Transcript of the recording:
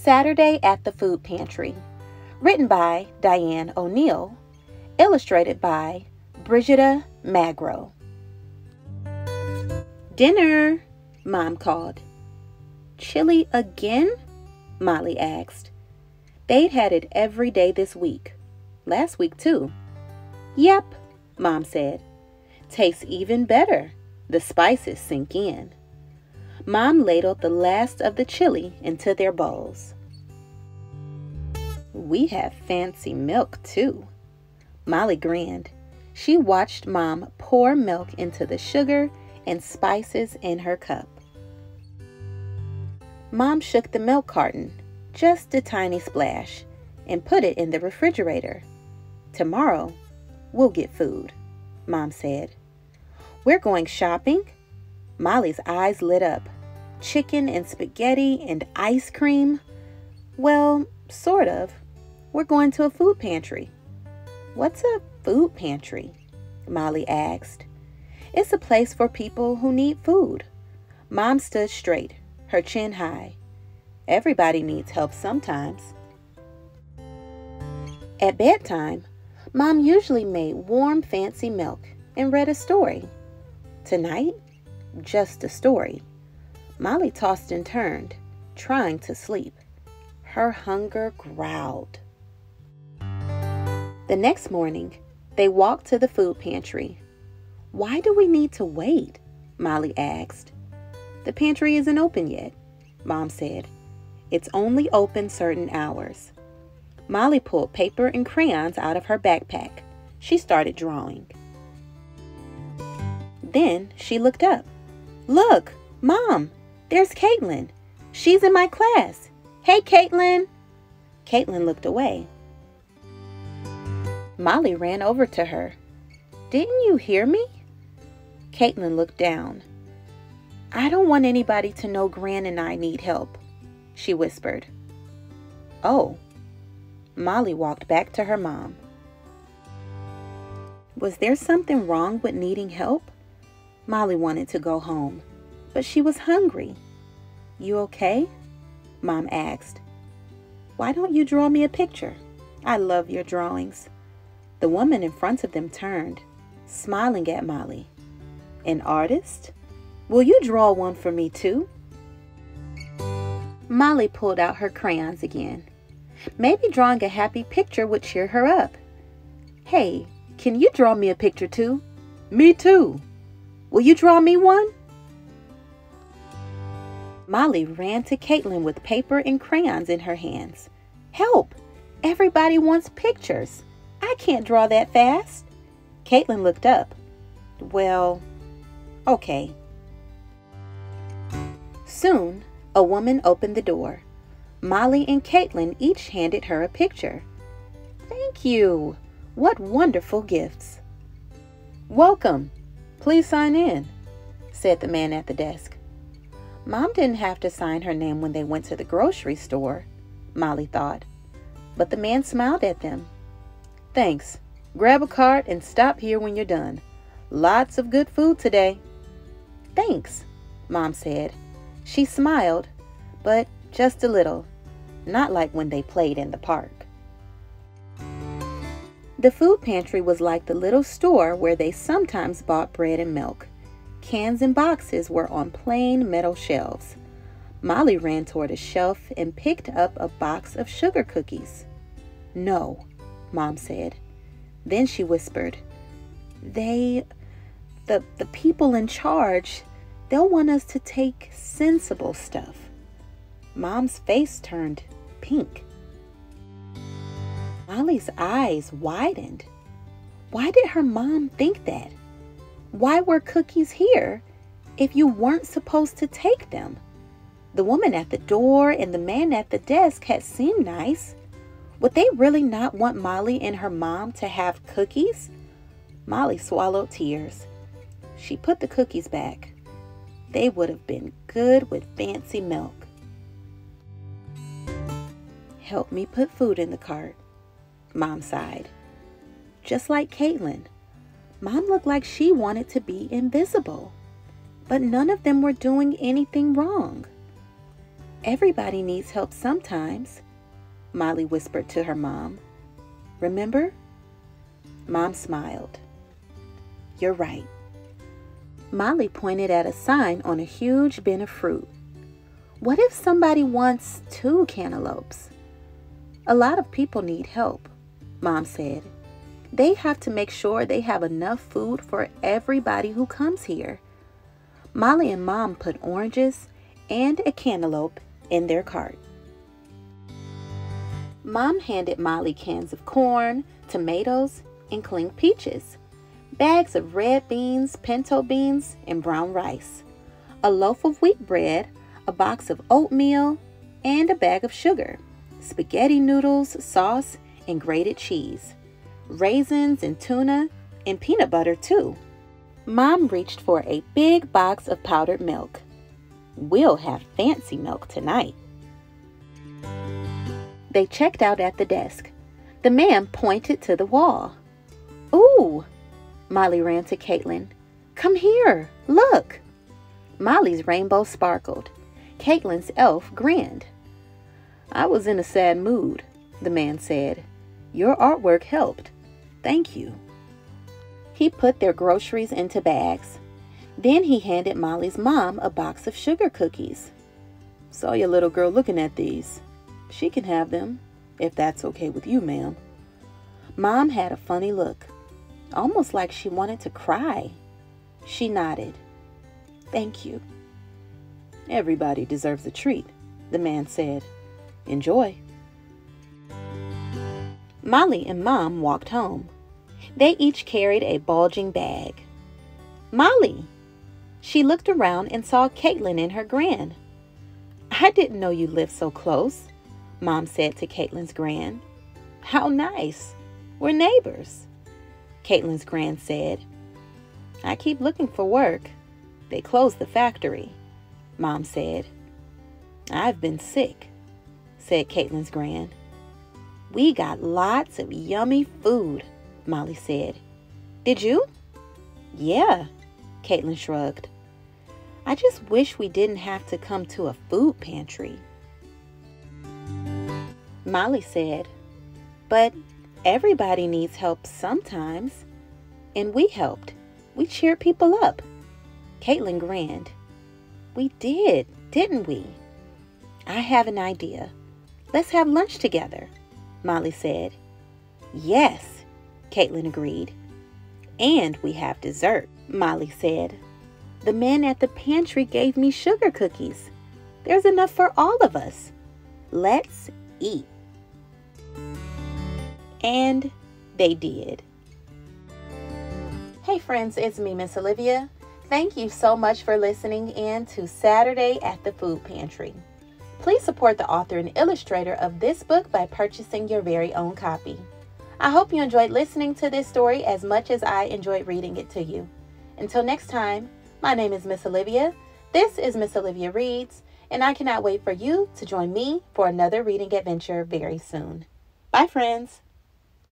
Saturday at the Food Pantry. Written by Diane O'Neill. Illustrated by Brigida Magro. "Dinner," Mom called. "Chili again?" Molly asked. They'd had it every day this week. Last week, too. "Yep," Mom said. "Tastes even better. The spices sink in." Mom ladled the last of the chili into their bowls. "We have fancy milk, too." Molly grinned. She watched Mom pour milk into the sugar and spices in her cup. Mom shook the milk carton, just a tiny splash, and put it in the refrigerator. "Tomorrow, we'll get food," Mom said. "We're going shopping?" Molly's eyes lit up. "Chicken and spaghetti and ice cream?" "Well, sort of. We're going to a food pantry." "What's a food pantry?" Molly asked. "It's a place for people who need food." Mom stood straight, her chin high. "Everybody needs help sometimes." At bedtime, Mom usually made warm, fancy milk and read a story. Tonight, just a story. Molly tossed and turned, trying to sleep. Her hunger growled. The next morning, they walked to the food pantry. "Why do we need to wait?" Molly asked. "The pantry isn't open yet," Mom said. "It's only open certain hours." Molly pulled paper and crayons out of her backpack. She started drawing. Then she looked up. "Look, Mom, there's Caitlyn. She's in my class. Hey, Caitlyn." Caitlyn looked away. Molly ran over to her. "Didn't you hear me?" Caitlyn looked down. "I don't want anybody to know Gran and I need help," she whispered. "Oh." Molly walked back to her mom. Was there something wrong with needing help? Molly wanted to go home, but she was hungry. "You okay?" Mom asked. "Why don't you draw me a picture? I love your drawings." The woman in front of them turned, smiling at Molly. "An artist? Will you draw one for me too?" Molly pulled out her crayons again. Maybe drawing a happy picture would cheer her up. "Hey, can you draw me a picture too?" "Me too." "Will you draw me one?" Molly ran to Caitlyn with paper and crayons in her hands. "Help! Everybody wants pictures. I can't draw that fast." Caitlyn looked up. "Well, okay." Soon, a woman opened the door. Molly and Caitlyn each handed her a picture. "Thank you. What wonderful gifts." "Welcome. Please sign in," said the man at the desk. Mom didn't have to sign her name when they went to the grocery store, Molly thought. But the man smiled at them. "Thanks. Grab a cart and stop here when you're done. Lots of good food today." "Thanks," Mom said. She smiled, but just a little, not like when they played in the park. The food pantry was like the little store where they sometimes bought bread and milk. Cans and boxes were on plain metal shelves. Molly ran toward a shelf and picked up a box of sugar cookies. "No," Mom said. Then she whispered, The people in charge, they'll want us to take sensible stuff." Mom's face turned pink. Molly's eyes widened. Why did her mom think that? Why were cookies here if you weren't supposed to take them? The woman at the door and the man at the desk had seemed nice. Would they really not want Molly and her mom to have cookies? Molly swallowed tears. She put the cookies back. They would have been good with fancy milk. "Help me put food in the cart," Mom sighed. Just like Caitlyn, Mom looked like she wanted to be invisible, but none of them were doing anything wrong. Everybody needs help sometimes, Molly whispered to her mom. Remember? Mom smiled. You're right. Molly pointed at a sign on a huge bin of fruit. What if somebody wants 2 cantaloupes? A lot of people need help, Mom said. They have to make sure they have enough food for everybody who comes here. Molly and Mom put oranges and a cantaloupe in their cart. Mom handed Molly cans of corn, tomatoes, and cleaned peaches, bags of red beans, pinto beans, and brown rice, a loaf of wheat bread, a box of oatmeal, and a bag of sugar, spaghetti noodles, sauce, and grated cheese, raisins and tuna, and peanut butter too. Mom reached for a big box of powdered milk. We'll have fancy milk tonight. They checked out at the desk. The man pointed to the wall. Ooh! Molly ran to Caitlyn. Come here, look! Molly's rainbow sparkled. Caitlin's elf grinned. I was in a sad mood, the man said. Your artwork helped. Thank you. He put their groceries into bags. Then he handed Molly's mom a box of sugar cookies. Saw your little girl looking at these. She can have them, if that's okay with you, ma'am. Mom had a funny look, almost like she wanted to cry. She nodded. Thank you. Everybody deserves a treat, the man said. Enjoy. Molly and Mom walked home. They each carried a bulging bag. Molly! She looked around and saw Caitlyn and her Grand. I didn't know you lived so close, Mom said to Caitlyns Grand. How nice. We're neighbors, Caitlyns Grand said. I keep looking for work. They closed the factory, Mom said. I've been sick, said Caitlyns Grand. We got lots of yummy food, Molly said. Did you? Yeah, Caitlyn shrugged. I just wish we didn't have to come to a food pantry. Molly said, but everybody needs help sometimes. And we helped. We cheered people up. Caitlyn grinned. We did, didn't we? I have an idea. Let's have lunch together, Molly said. Yes, Caitlyn agreed. And we have dessert, Molly said. The man at the pantry gave me sugar cookies. There's enough for all of us. Let's eat. And they did. Hey friends, it's me, Miss Olivia. Thank you so much for listening in to Saturday at the Food Pantry. Please support the author and illustrator of this book by purchasing your very own copy. I hope you enjoyed listening to this story as much as I enjoyed reading it to you. Until next time, my name is Miss Olivia. This is Miss Olivia Reads, and I cannot wait for you to join me for another reading adventure very soon. Bye, friends.